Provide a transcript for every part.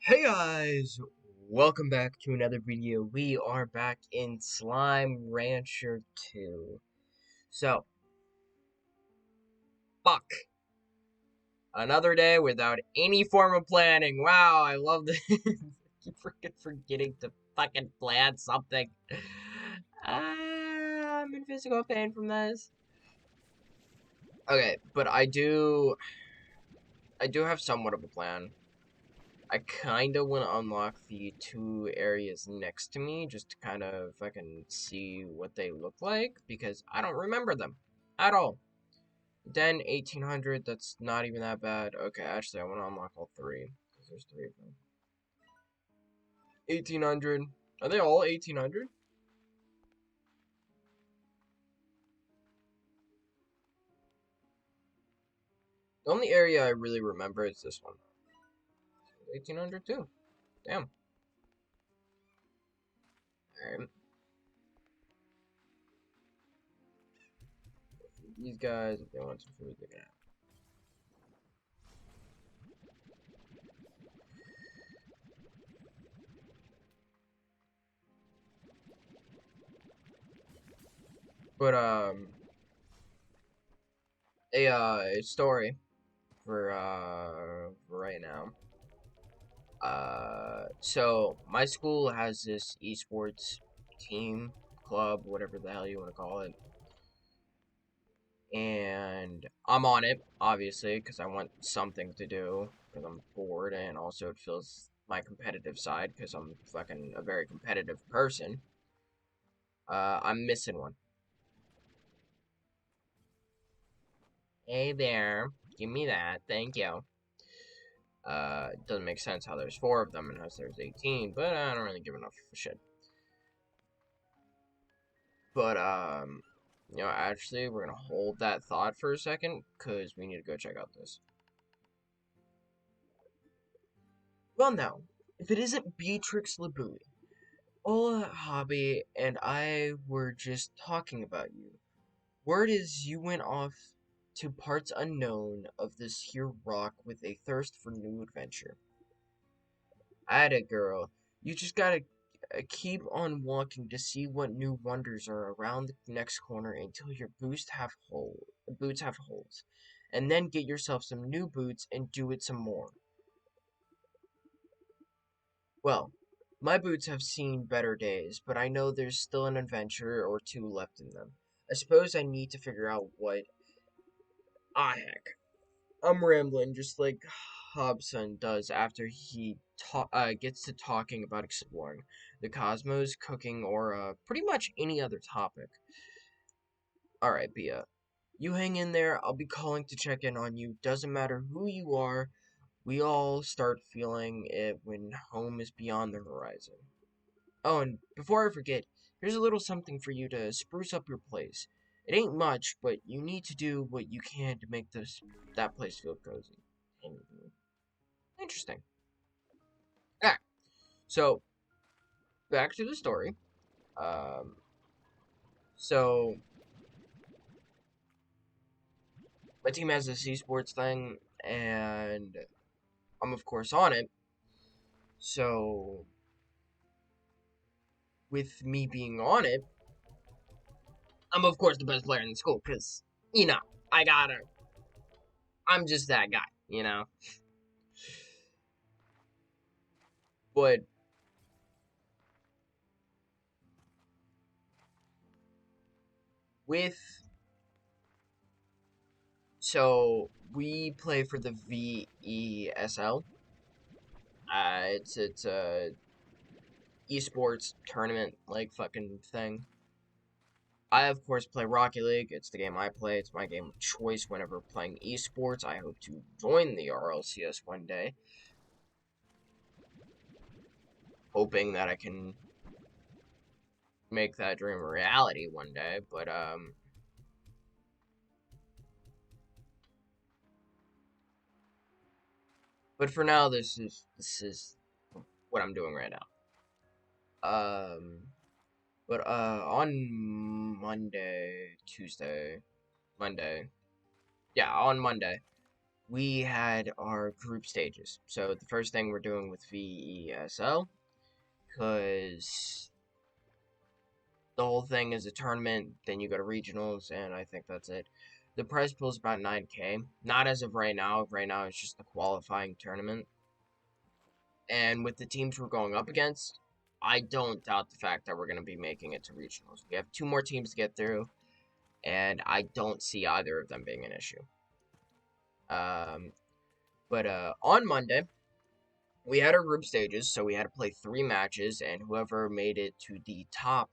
Hey guys, welcome back to another video. We are back in Slime Rancher 2. So, fuck. Another day without any form of planning. Wow, I love this. I keep freaking forgetting to fucking plan something. I'm in physical pain from this. Okay, but I do have somewhat of a plan. I kind of want to unlock the two areas next to me just to kind of fucking see what they look like because I don't remember them at all. Then 1800, that's not even that bad. Okay, actually, I want to unlock all three because there's three of them. 1800. Are they all 1800? The only area I really remember is this one. 1800 too. Damn. Alright. These guys, if they want some food, they're gonna have. But, a story for right now. So my school has this esports team, club, whatever the hell you want to call it, and I'm on it obviously because I want something to do because I'm bored, and also it feels my competitive side because I'm fucking a very competitive person. I'm missing one. Hey there, give me that, thank you. It doesn't make sense how there's four of them unless there's 18, but I don't really give enough shit. But, actually, we're gonna hold that thought for a second, because we need to go check out this. Well, now, if it isn't Beatrix Labouille, Ola Hobby and I were just talking about you. Word is you went off to parts unknown of this here rock with a thirst for new adventure. At it, girl. You just gotta keep on walking to see what new wonders are around the next corner until your boots have holes. And then get yourself some new boots and do it some more. Well, my boots have seen better days, but I know there's still an adventure or two left in them. I suppose I need to figure out what. Ah, heck. I'm rambling just like Hobson does after he gets to talking about exploring the cosmos, cooking, or pretty much any other topic. Alright, Bia. You hang in there. I'll be calling to check in on you. Doesn't matter who you are, we all start feeling it when home is beyond the horizon. Oh, and before I forget, here's a little something for you to spruce up your place. It ain't much, but you need to do what you can to make that place feel cozy. Interesting. Ah, so back to the story. Um, so my team has this esports thing, and I'm of course on it. So with me being on it, I'm of course the best player in the school because you know I gotta. I'm just that guy, you know. But with so we play for the VESL. It's a esports tournament like fucking thing. I, of course, play Rocket League. It's the game I play. It's my game of choice whenever playing esports. I hope to join the RLCS one day. Hoping that I can make that dream a reality one day. But for now, this is what I'm doing right now. Um, on Monday, Tuesday, Monday, yeah, on Monday, we had our group stages. So the first thing we're doing with VESL, because the whole thing is a tournament, then you go to regionals, and I think that's it. The prize pool is about 9K. Not as of right now. Right now, it's just the qualifying tournament. And with the teams we're going up against, I don't doubt the fact that we're going to be making it to regionals. We have 2 more teams to get through, and I don't see either of them being an issue. But on Monday, we had our group stages, so we had to play 3 matches, and whoever made it to the top,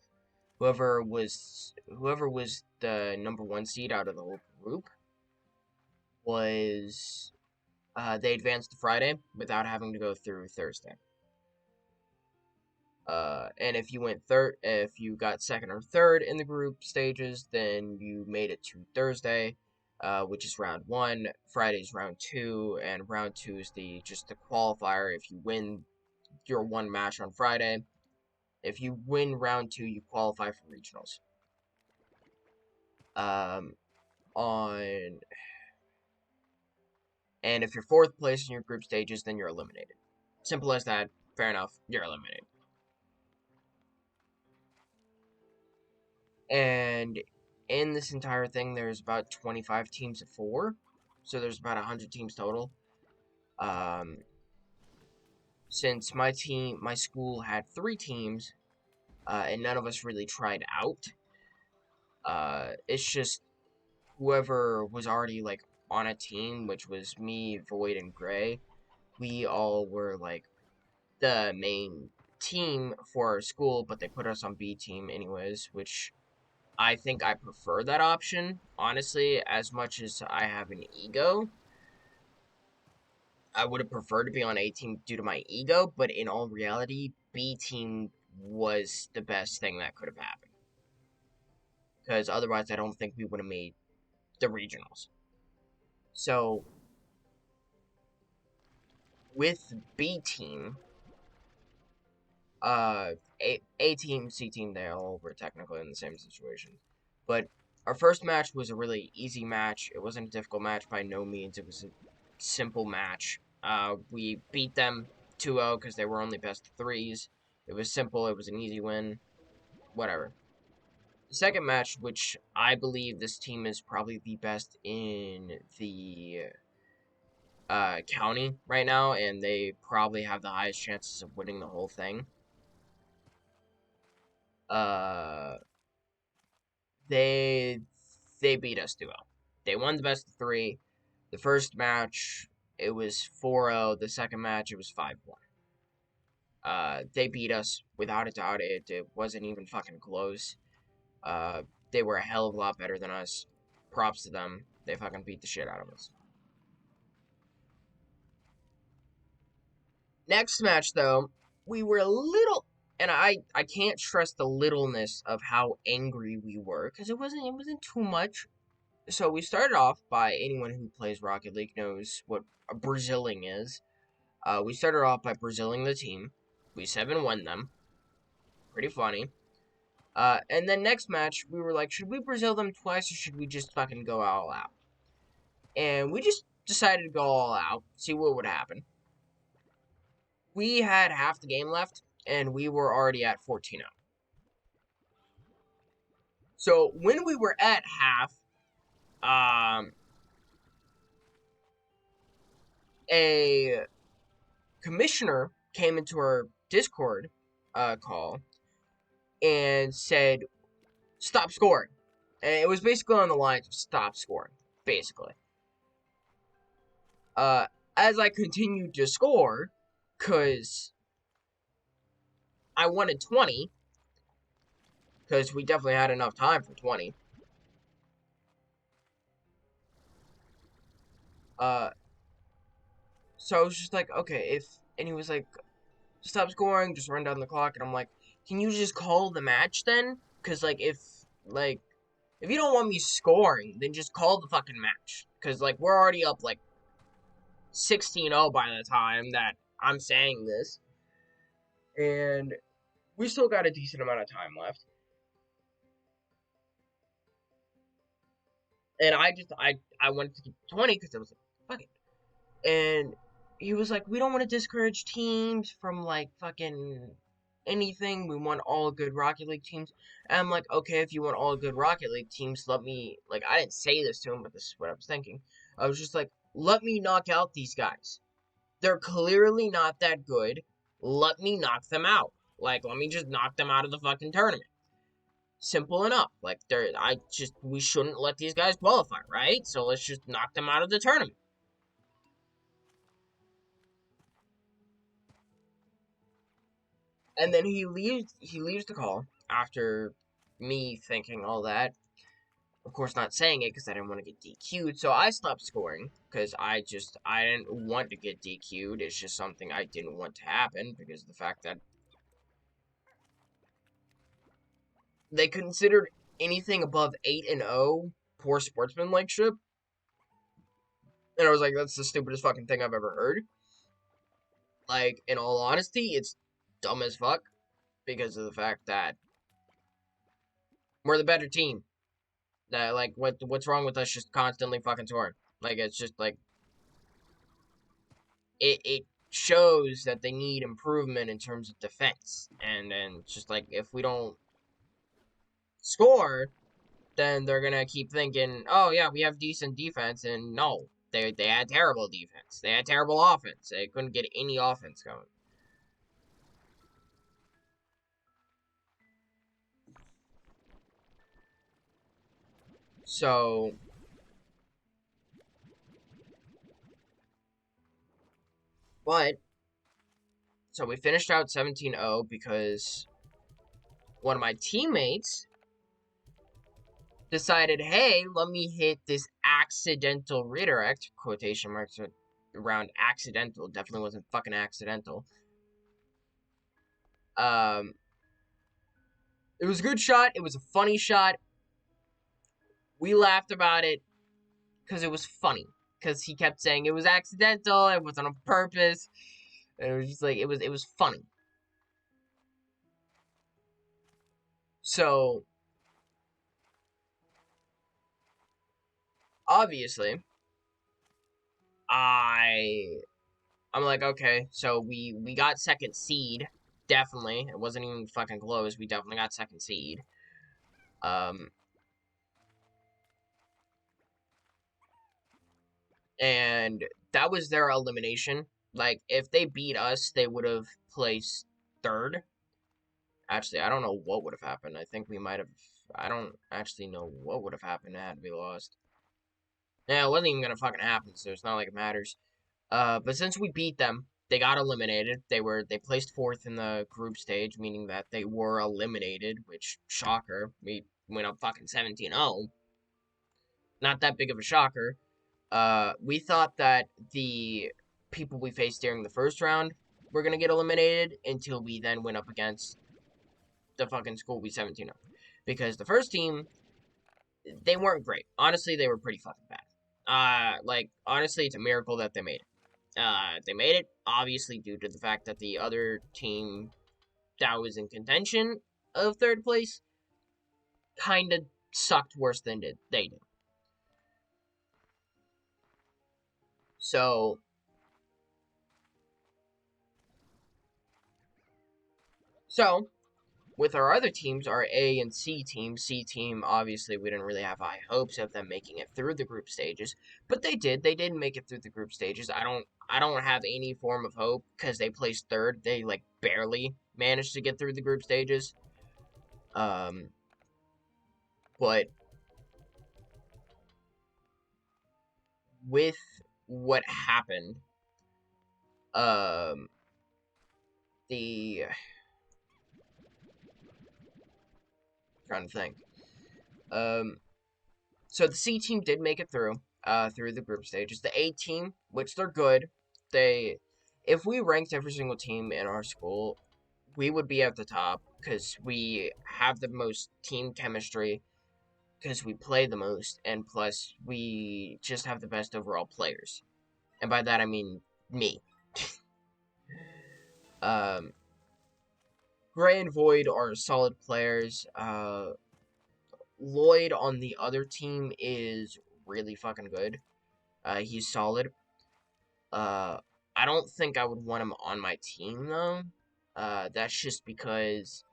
whoever was the number 1 seed out of the whole group was they advanced to Friday without having to go through Thursday. And if you got second or third in the group stages, then you made it to Thursday, which is round 1. Friday's round 2, and round 2 is just the qualifier. If you win your 1 match on Friday, if you win round 2, you qualify for regionals. And if you're 4th place in your group stages, then you're eliminated. Simple as that. Fair enough. You're eliminated. And in this entire thing, there's about 25 teams of 4. So there's about 100 teams total. Since my school had 3 teams, and none of us really tried out, it's just whoever was already, like, on a team, which was me, Void, and Gray, we all were, like, the main team for our school, but they put us on B team anyways, which I think I prefer that option. Honestly, as much as I have an ego, I would have preferred to be on A team due to my ego, but in all reality, B team was the best thing that could have happened. Because otherwise, I don't think we would have made the regionals. So, with B team, A team, C team, they all were technically in the same situation. But our first match was a really easy match. It wasn't a difficult match by no means. It was a simple match. We beat them 2-0 because they were only best of 3s. It was simple. It was an easy win. Whatever. The second match, which I believe this team is probably the best in the county right now, and they probably have the highest chances of winning the whole thing. They beat us 2-0. They won the best of 3. The first match, it was 4-0. The second match, it was 5-1. They beat us without a doubt. It wasn't even fucking close. They were a hell of a lot better than us. Props to them. They fucking beat the shit out of us. Next match, though, we were a little, and I can't stress the littleness of how angry we were, because it wasn't too much. So we started off by, anyone who plays Rocket League knows what a Brazilling is. We started off by Brazilling the team. We 7-1 them. Pretty funny. And then next match, we were like, should we Brazil them twice, or should we just fucking go all out? And we just decided to go all out, see what would happen. We had half the game left, and we were already at 14-0. So when we were at half, a commissioner came into our Discord call and said, stop scoring. And it was basically on the lines of stop scoring, basically. As I continued to score, because I wanted 20, because we definitely had enough time for 20. So I was just like, okay, and he was like, stop scoring, just run down the clock, and I'm like, can you just call the match then? Because, if you don't want me scoring, then just call the fucking match. Because, we're already up, 16-0 by the time that I'm saying this. And we still got a decent amount of time left. And I wanted to keep 20 because I was like, fuck it. And he was like, we don't want to discourage teams from like fucking anything. We want all good Rocket League teams. And I'm like, okay, if you want all good Rocket League teams, let me, like, I didn't say this to him, but this is what I was thinking. I was just like, let me knock out these guys. They're clearly not that good. Let me knock them out. Like, let me just knock them out of the fucking tournament. Simple enough. Like, we shouldn't let these guys qualify, right? So let's just knock them out of the tournament. And then he leaves the call after me thinking all that. Of course, not saying it because I didn't want to get DQ'd. So I stopped scoring because I didn't want to get DQ'd. It's just something I didn't want to happen because of the fact that they considered anything above 8-0 poor sportsmanship. And I was like, that's the stupidest fucking thing I've ever heard. Like, in all honesty, it's dumb as fuck because of the fact that we're the better team. That, like, what's wrong with us just constantly fucking scoring? Like, it's just like it shows that they need improvement in terms of defense, and it's just like if we don't score, then they're gonna keep thinking, oh yeah, we have decent defense, and no, they had terrible defense, they had terrible offense, they couldn't get any offense going. So, but so we finished out 17-0 because one of my teammates decided, hey, let me hit this accidental redirect, quotation marks around accidental, definitely wasn't fucking accidental. Um, it was a good shot, it was a funny shot. We laughed about it because it was funny. Because he kept saying it was accidental, it wasn't on purpose. And it was just like, it was funny. So, obviously, I I'm like, okay, so we got second seed, definitely. It wasn't even fucking close. We definitely got second seed. Um, and that was their elimination. Like, if they beat us, they would have placed third. Actually, I don't know what would have happened. I think we might have. I don't actually know what would have happened had we lost. Yeah, it wasn't even gonna fucking happen, so it's not like it matters. But since we beat them, they got eliminated. They placed fourth in the group stage, meaning that they were eliminated, which, shocker, we went up fucking 17-0. Not that big of a shocker. We thought that the people we faced during the first round were gonna get eliminated until we then went up against the fucking school we 17-0. Because the first team, they weren't great. Honestly, they were pretty fucking bad. Like, honestly, it's a miracle that they made it. They made it, obviously, due to the fact that the other team that was in contention of third place kind of sucked worse than they did. So, so with our other teams, our A and C team, obviously, we didn't really have high hopes of them making it through the group stages, but they did. They did make it through the group stages. I don't have any form of hope because they placed third. They like barely managed to get through the group stages. Um, but with what happened, um, the trying to think. Um, so the C team did make it through the group stages. The A team, which they're good, they, if we ranked every single team in our school, we would be at the top because we have the most team chemistry, because we play the most, and plus we just have the best overall players. And by that I mean me. um, Gray and Void are solid players. Lloyd on the other team is really fucking good. He's solid. I don't think I would want him on my team though. That's just because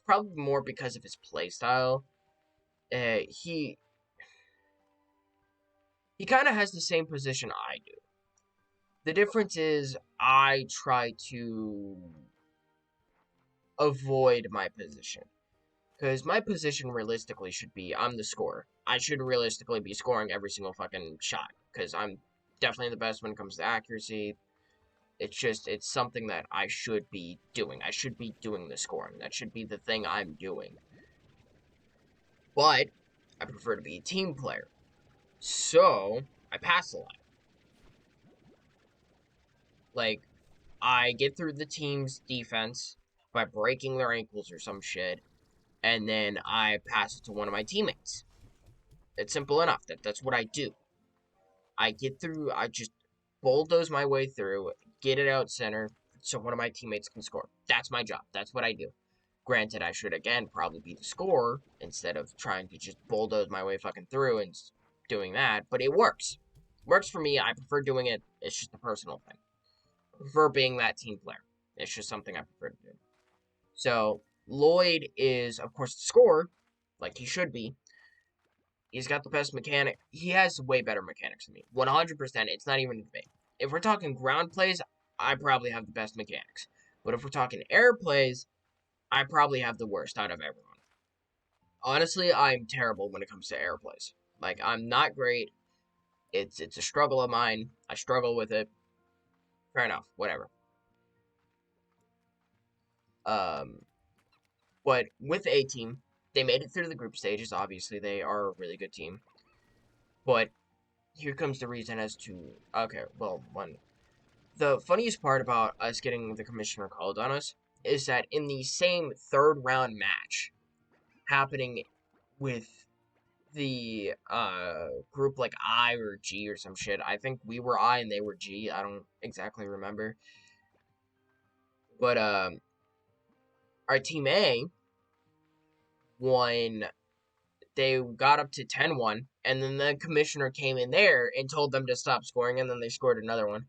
probably more because of his playstyle. Uh, he he kind of has the same position I do. The difference is I try to avoid my position. Because my position realistically should be I'm the scorer. I should realistically be scoring every single fucking shot. Because I'm definitely the best when it comes to accuracy. It's something that I should be doing. I should be doing the scoring. That should be the thing I'm doing. But I prefer to be a team player. So I pass a lot. Like, I get through the team's defense by breaking their ankles or some shit, and then I pass it to one of my teammates. It's simple enough. That's what I do. I get through, I just bulldoze my way through, get it out center, so one of my teammates can score. That's my job. That's what I do. Granted, I should again probably be the scorer instead of trying to just bulldoze my way fucking through and doing that, but it works. Works for me. I prefer doing it. It's just a personal thing. I prefer being that team player. It's just something I prefer to do. So Lloyd is, of course, the scorer, like he should be. He's got the best mechanic. He has way better mechanics than me. 100%. It's not even a debate. If we're talking ground plays, I probably have the best mechanics. But if we're talking air plays, I probably have the worst out of everyone. Honestly, I'm terrible when it comes to air plays. Like, I'm not great. It's a struggle of mine. I struggle with it. Fair enough. Whatever. Um, but with A team, they made it through the group stages. Obviously, they are a really good team. But here comes the reason as to okay, well, one. The funniest part about us getting the commissioner called on us is that in the same third round match happening with the group like I or G or some shit. I think we were I and they were G. I don't exactly remember. But our team A won. They got up to 10-1, and then the commissioner came in there and told them to stop scoring, and then they scored another one.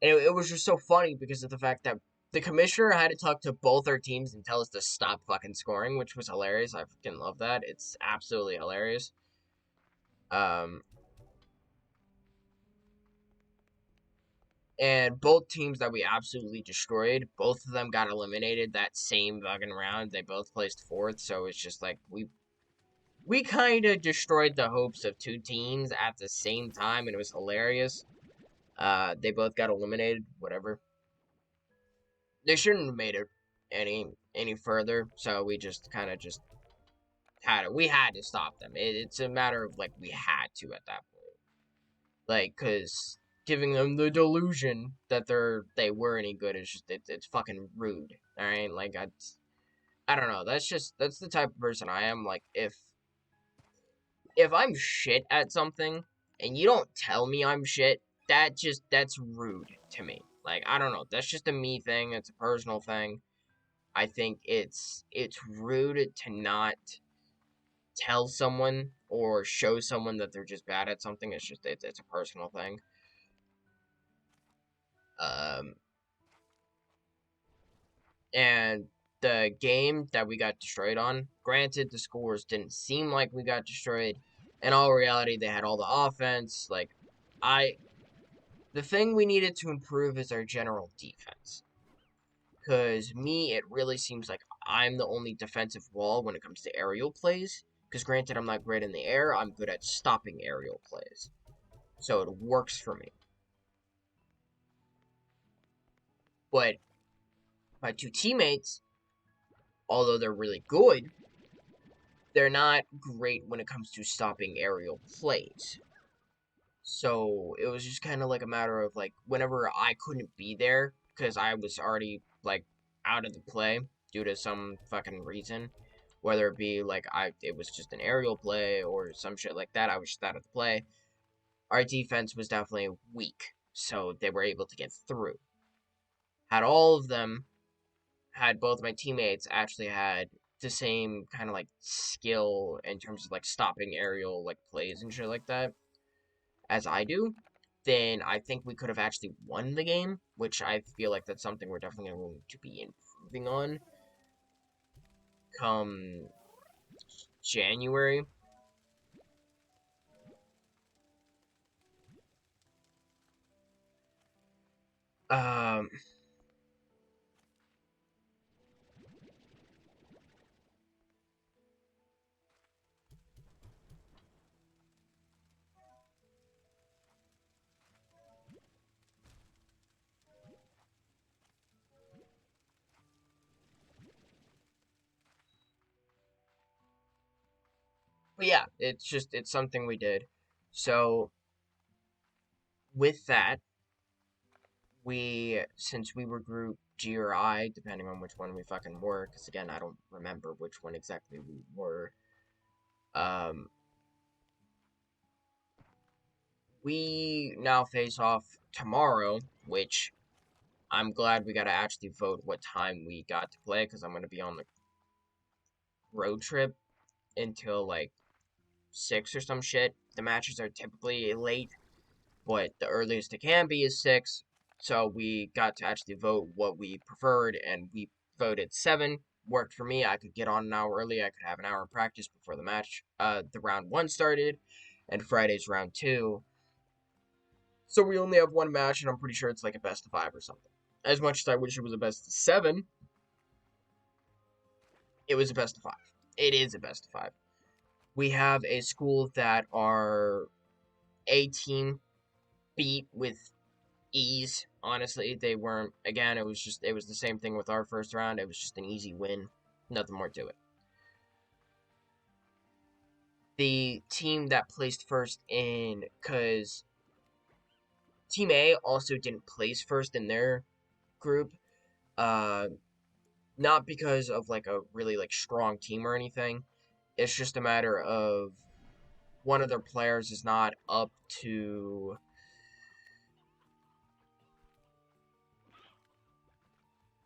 And it was just so funny because of the fact that the commissioner had to talk to both our teams and tell us to stop fucking scoring, which was hilarious. I fucking love that. It's absolutely hilarious. Um, and both teams that we absolutely destroyed, both of them got eliminated that same fucking round. They both placed fourth, so it's just like we kind of destroyed the hopes of two teams at the same time, and it was hilarious. They both got eliminated. Whatever. They shouldn't have made it any further. So we just kind of just had it. We had to stop them. It's a matter of like we had to at that point, like because giving them the delusion that they were any good is just it's fucking rude. All right, like I don't know. That's the type of person I am. Like if I'm shit at something and you don't tell me I'm shit, that's rude to me. Like I don't know. That's just a me thing. It's a personal thing. I think it's rude to not tell someone or show someone that they're just bad at something. It's a personal thing. Um, and the game that we got destroyed on, granted, the scores didn't seem like we got destroyed. In all reality, they had all the offense. Like, the thing we needed to improve is our general defense. Because me, it really seems like I'm the only defensive wall when it comes to aerial plays. Because granted, I'm not great in the air, I'm good at stopping aerial plays. So it works for me. But my two teammates, although they're really good, they're not great when it comes to stopping aerial plays. So it was just kind of like a matter of like whenever I couldn't be there because I was already like out of the play due to some fucking reason, whether it be like it was just an aerial play or some shit like that, I was just out of the play. Our defense was definitely weak, so they were able to get through. Had all of them, had both my teammates actually had the same kind of like skill in terms of like stopping aerial like plays and shit like that as I do, then I think we could have actually won the game, which I feel like that's something we're definitely going to be improving on come January. Um, but yeah, it's something we did. So with that, since we were group G or I, depending on which one we fucking were, because again, I don't remember which one exactly we were. Um, we now face off tomorrow, which I'm glad we got to actually vote what time we got to play, because I'm going to be on the road trip until like 6 or some shit. The matches are typically late, but the earliest it can be is 6. So we got to actually vote what we preferred, and we voted 7. Worked for me. I could get on an hour early. I could have an hour of practice before the round 1 started, and Friday's round 2. So we only have one match, and I'm pretty sure it's like a best of 5 or something. As much as I wish it was a best of 7, it was a best of 5. It is a best of 5. We have a school that our A team beat with ease. Honestly, they weren't. Again, it was the same thing with our first round. It was just an easy win. Nothing more to it. The team that placed first in, because Team A also didn't place first in their group. Uh, Not because of like a really like strong team or anything. It's just a matter of one of their players is not up to.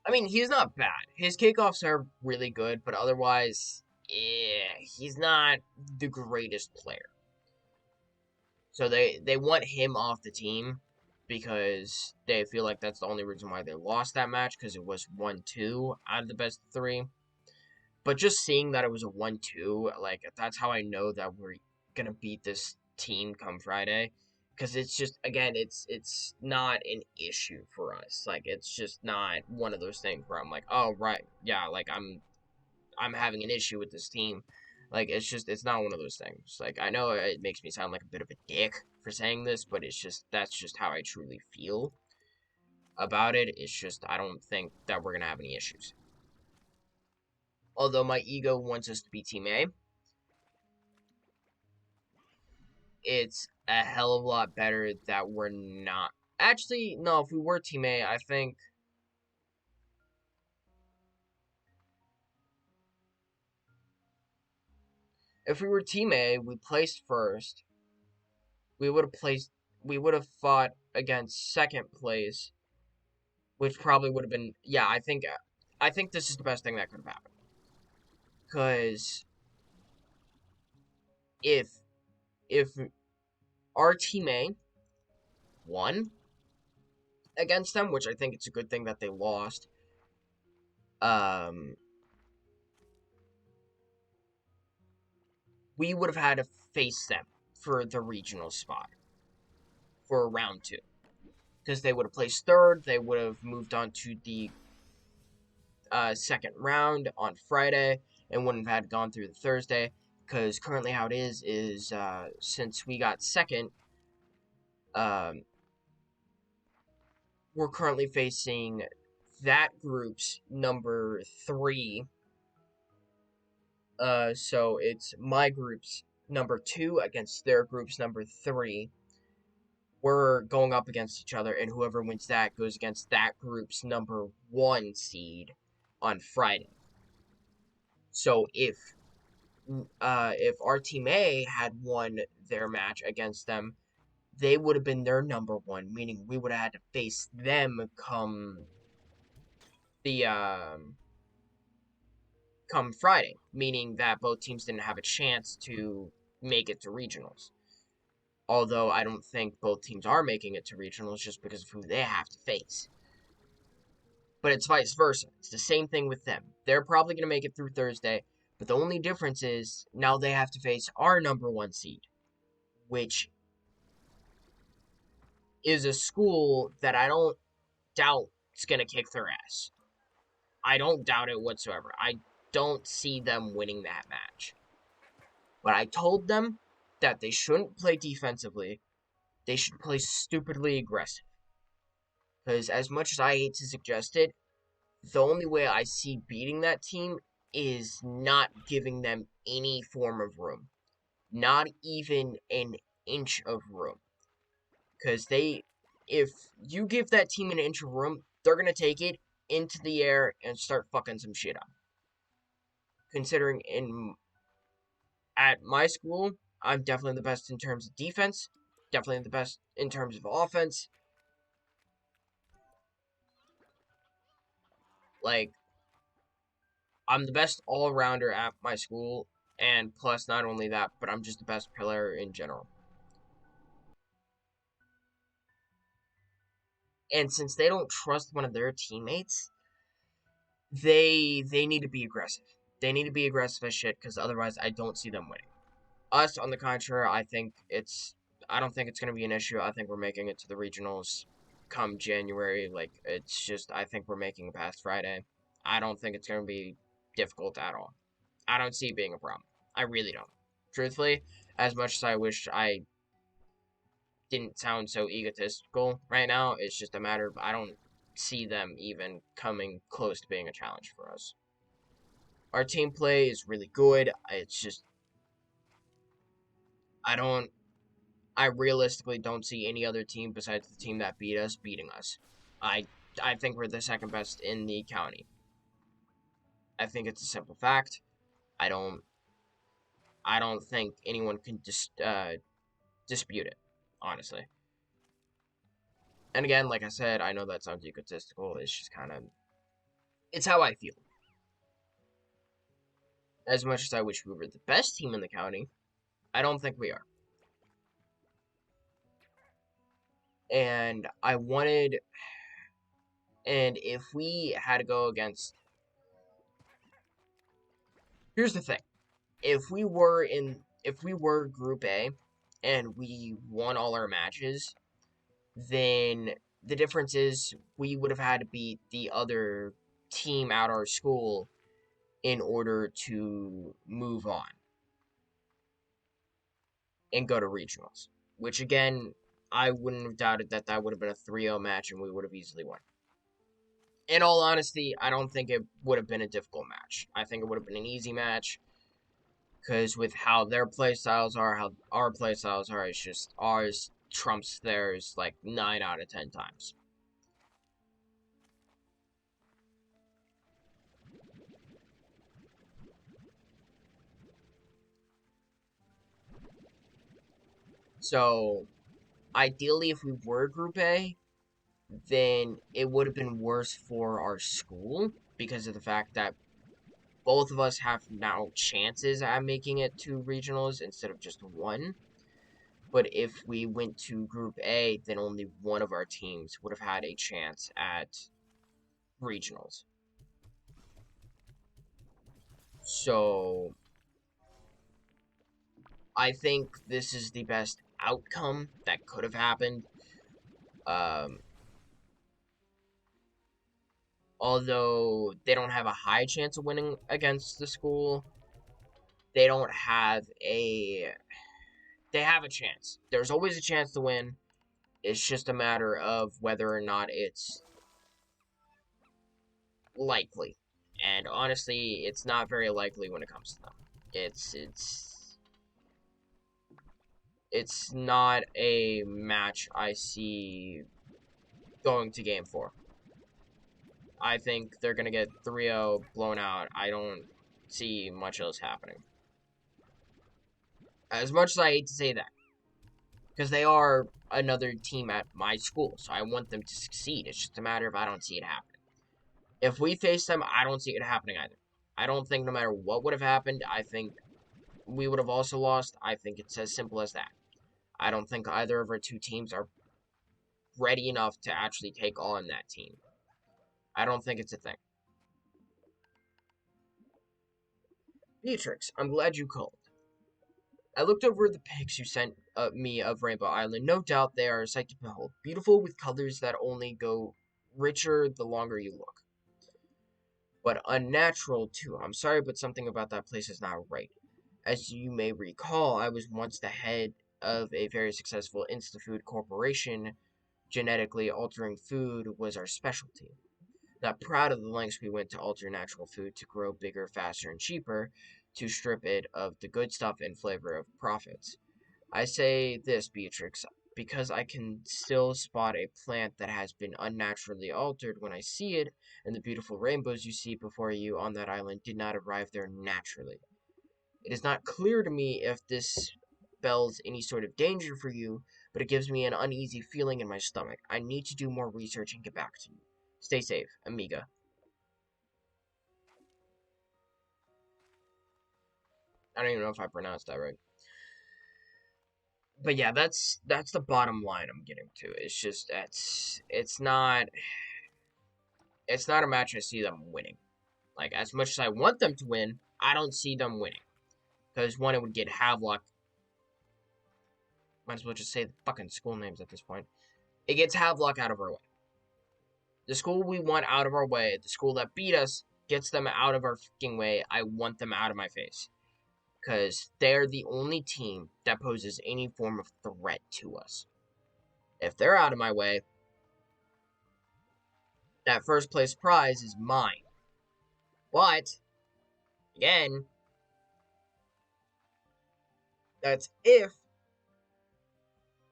I mean, he's not bad. His kickoffs are really good, but otherwise, yeah, he's not the greatest player. So they want him off the team because they feel like that's the only reason why they lost that match, because it was 1-2 out of the best 3. But just seeing that it was a 1-2, like that's how I know that we're gonna beat this team come Friday. Because it's just, again, it's not an issue for us. Like it's just not one of those things where I'm like, oh right, yeah, like I'm having an issue with this team. Like it's not one of those things. Like I know it makes me sound like a bit of a dick for saying this, but that's just how I truly feel about it. It's just I don't think that we're gonna have any issues. Although my ego wants us to be Team A, it's a hell of a lot better that we're not. Actually, no, if we were Team A, I think if we were Team A, we placed first. We would have placed. We would have fought against second place, which probably would have been. Yeah, I think this is the best thing that could have happened. Because if if our Team A won against them, which I think it's a good thing that they lost, um, we would have had to face them for the regional spot for round 2. Because they would have placed third, they would have moved on to the second round on Friday and wouldn't have had gone through the Thursday. Because currently, how it is since we got second, um, we're currently facing that group's number 3. So it's my group's number 2 against their group's number 3. We're going up against each other, and whoever wins that goes against that group's number 1 seed on Friday. So if our team A had won their match against them, they would have been their number 1, meaning we would have had to face them the come Friday, meaning that both teams didn't have a chance to make it to regionals. Although I don't think both teams are making it to regionals just because of who they have to face. But it's vice versa. It's the same thing with them. They're probably going to make it through Thursday, but the only difference is now they have to face our number one seed, which is a school that I don't doubt is going to kick their ass. I don't doubt it whatsoever. I don't see them winning that match. But I told them that they shouldn't play defensively. They should play stupidly aggressive. Because as much as I hate to suggest it, the only way I see beating that team is not giving them any form of room. Not even an inch of room. Because if you give that team an inch of room, they're going to take it into the air and start fucking some shit up. Considering at my school, I'm definitely the best in terms of defense, definitely the best in terms of offense. Like, I'm the best all-rounder at my school, and plus not only that, but I'm just the best player in general. And since they don't trust one of their teammates, they need to be aggressive. They need to be aggressive as shit, because otherwise I don't see them winning. Us, on the contrary, I don't think it's going to be an issue. I think we're making it to the regionals come January. Like, it's just, I think we're making it past Friday. I don't think it's going to be difficult at all. I don't see it being a problem. I really don't. Truthfully, as much as I wish I didn't sound so egotistical right now, it's just a matter of I don't see them even coming close to being a challenge for us. Our team play is really good. It's just, I realistically don't see any other team besides the team that beat us beating us. I think we're the second best in the county. I think it's a simple fact. I don't think anyone can dispute it, honestly. And again, like I said, I know that sounds egotistical. It's just kind of, it's how I feel. As much as I wish we were the best team in the county, I don't think we are. And if we had to go against, here's the thing. If we were Group A and we won all our matches, then the difference is we would have had to beat the other team at our school in order to move on and go to regionals. Which again, I wouldn't have doubted that would have been a 3-0 match and we would have easily won. In all honesty, I don't think it would have been a difficult match. I think it would have been an easy match. Because with how their playstyles are, how our playstyles are, it's just ours trumps theirs like 9 out of 10 times. So, ideally, if we were Group A, then it would have been worse for our school because of the fact that both of us have now chances at making it to regionals instead of just one. But if we went to Group A, then only one of our teams would have had a chance at regionals. So, I think this is the best outcome that could have happened. Although they don't have a high chance of winning against the school, they don't have a... They have a chance. There's always a chance to win. It's just a matter of whether or not it's likely. And honestly, it's not very likely when it comes to them. It's not a match I see going to game 4. I think they're going to get 3-0 blown out. I don't see much else happening. As much as I hate to say that. Because they are another team at my school, so I want them to succeed. It's just a matter of I don't see it happening. If we face them, I don't see it happening either. I don't think no matter what would have happened, I think we would have also lost. I think it's as simple as that. I don't think either of our two teams are ready enough to actually take on that team. I don't think it's a thing. Beatrix, I'm glad you called. I looked over the pics you sent me of Rainbow Island. No doubt they are a sight to behold. Beautiful with colors that only go richer the longer you look. But unnatural too. I'm sorry, but something about that place is not right. As you may recall, I was once the head of a very successful InstaFood corporation. Genetically altering food was our specialty. Not proud of the lengths we went to alter natural food to grow bigger, faster, and cheaper, to strip it of the good stuff and flavor of profits. I say this, Beatrix, because I can still spot a plant that has been unnaturally altered when I see it, and the beautiful rainbows you see before you on that island did not arrive there naturally. It is not clear to me if this spells any sort of danger for you, but it gives me an uneasy feeling in my stomach. I need to do more research and get back to you. Stay safe, amiga. I don't even know if I pronounced that right. But yeah, that's the bottom line I'm getting to. It's just it's not a match I see them winning. Like as much as I want them to win, I don't see them winning. Because one, it would get Havelock. Might as well just say the fucking school names at this point. It gets Havelock out of our way. The school we want out of our way, the school that beat us, gets them out of our fucking way. I want them out of my face. Because they're the only team that poses any form of threat to us. If they're out of my way, that first place prize is mine. But, again, that's if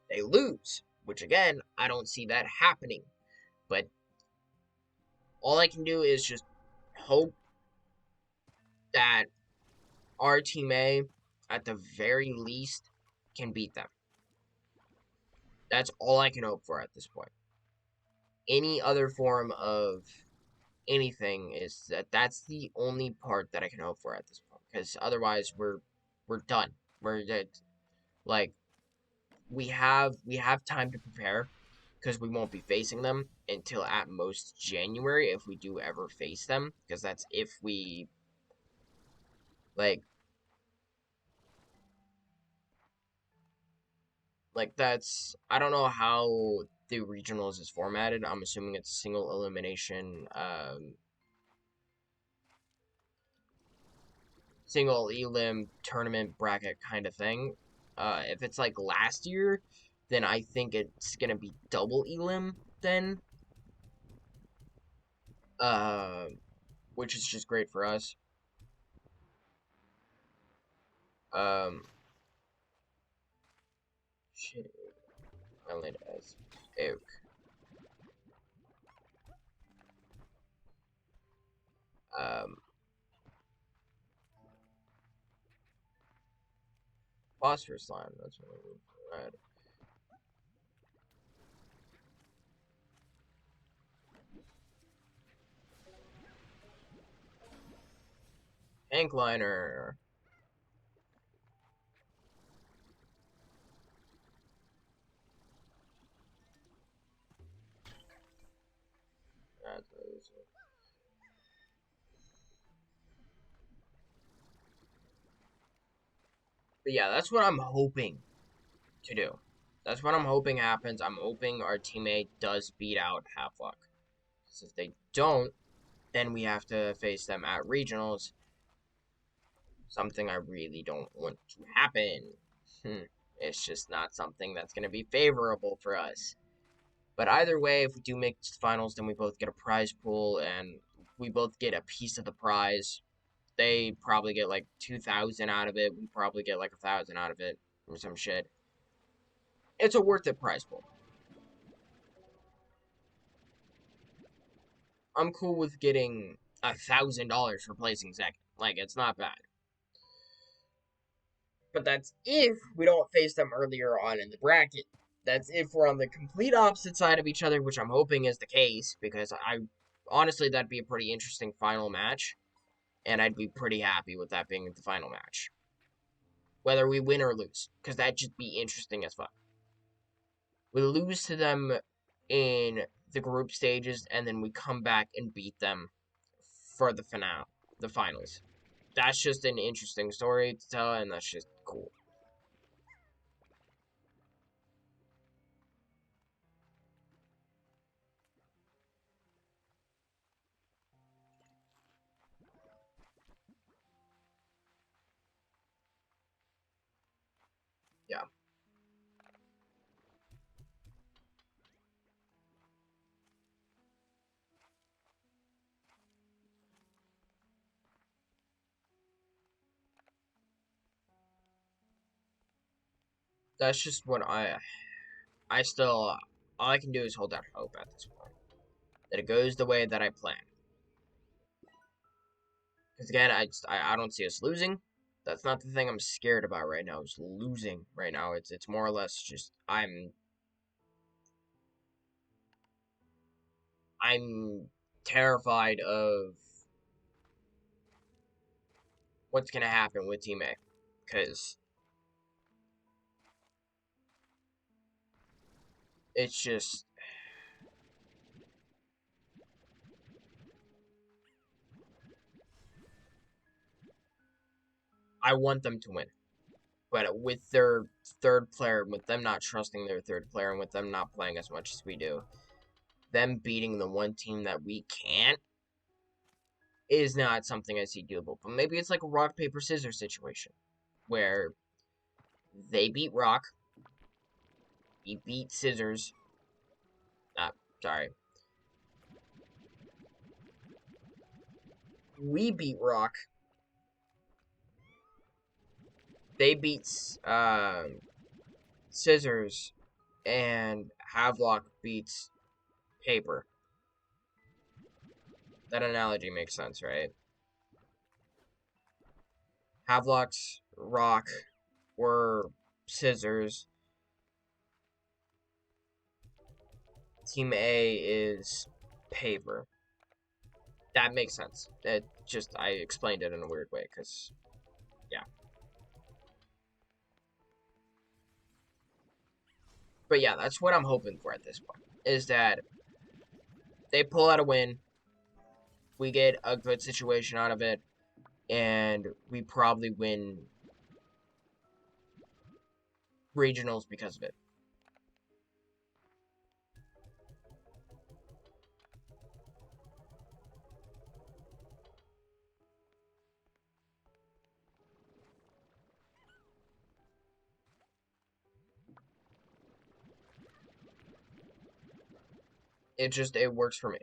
they lose. Which, again, I don't see that happening. But all I can do is just hope that our Team A, at the very least, can beat them. That's all I can hope for at this point. Any other form of anything is that's the only part that I can hope for at this point. Because otherwise, we're done. We're like we have time to prepare because we won't be facing them until at most January if we do ever face them. Because that's if we like that's I don't know how the regionals is formatted. I'm assuming it's a single elimination, single elim tournament bracket kind of thing. If it's like last year, then I think it's gonna be double elim then, uh, which is just great for us. Um, shit, Island as Oak. Um, Phosphorus slime. That's what we need. Right. Tank liner. That's but yeah, that's what I'm hoping to do. That's what I'm hoping happens. I'm hoping our teammate does beat out Half-Luck. Because if they don't, then we have to face them at regionals. Something I really don't want to happen. It's just not something that's going to be favorable for us. But either way, if we do make finals, then we both get a prize pool and we both get a piece of the prize. They probably get like 2,000 out of it. We probably get like 1,000 out of it or some shit. It's a worth it prize pool. I'm cool with getting $1,000 for placing second. Like, it's not bad. But that's if we don't face them earlier on in the bracket. That's if we're on the complete opposite side of each other, which I'm hoping is the case, because I honestly that'd be a pretty interesting final match. and I'd be pretty happy with that being the final match, whether we win or lose, because that'd just be interesting as fuck. We lose to them in the group stages, and then we come back and beat them for the finale, the finals. That's just an interesting story to tell, and that's just cool. Yeah, that's just what I still, all I can do is hold out hope at this point that it goes the way that I planned. Because again, I don't see us losing. That's not the thing I'm scared about right now. Is losing right now. It's more or less just I'm terrified of what's gonna happen with Team A, because it's just I want them to win, but with their third player, with them not trusting their third player, and with them not playing as much as we do, them beating the one team that we can't is not something I see doable. But maybe it's like a rock paper scissors situation where they beat rock, we beat scissors. Sorry, we beat rock, they beat scissors, and Havelock beats paper. That analogy makes sense, right? Havelock's rock were scissors. Team A is paper. That makes sense. It just I explained it in a weird way because yeah. But yeah, that's what I'm hoping for at this point. Is that they pull out a win, we get a good situation out of it, and we probably win regionals because of it. It works for me.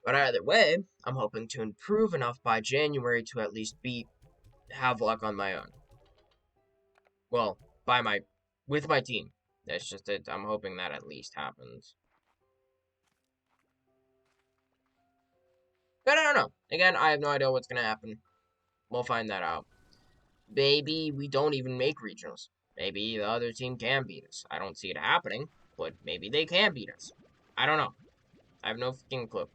But either way, I'm hoping to improve enough by January to at least beat Havelock on my own. Well, by my with my team. That's just it. I'm hoping that at least happens. But I don't know. Again, I have no idea what's gonna happen. We'll find that out. Maybe we don't even make regionals. Maybe the other team can beat us. I don't see it happening, but maybe they can beat us. I don't know. I have no fucking clue.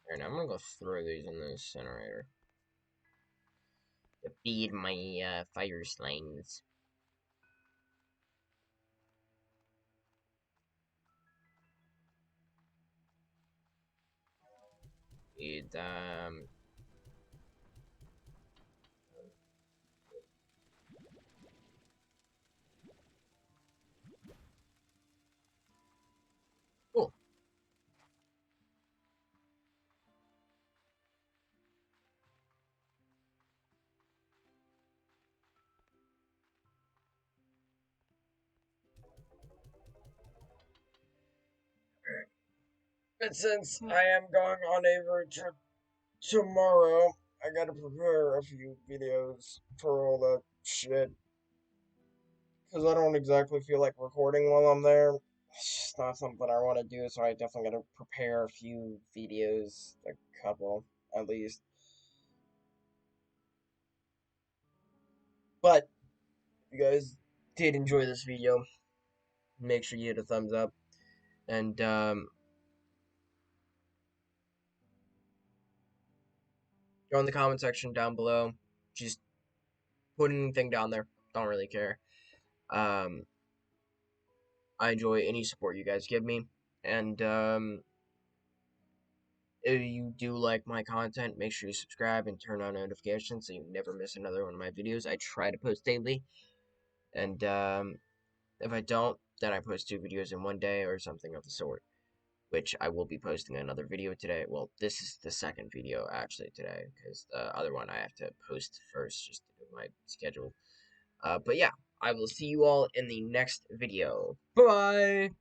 Alright, I'm gonna go throw these in the incinerator to feed my fire slimes. Feed cool. But since I am going on a road trip tomorrow, I gotta prepare a few videos for all that shit. because I don't exactly feel like recording while I'm there. It's just not something I want to do, so I definitely got to prepare a few videos, a couple at least. But if you guys did enjoy this video, make sure you hit a thumbs up and go in the comment section down below. Just put anything down there. Don't really care. Um, I enjoy any support you guys give me, and if you do like my content, make sure you subscribe and turn on notifications so you never miss another one of my videos. I try to post daily, and if I don't, then I post 2 videos in one day or something of the sort. Which I will be posting another video today. Well, this is the second video actually today, because the other one I have to post first just to do my schedule. But yeah, I will see you all in the next video. Bye!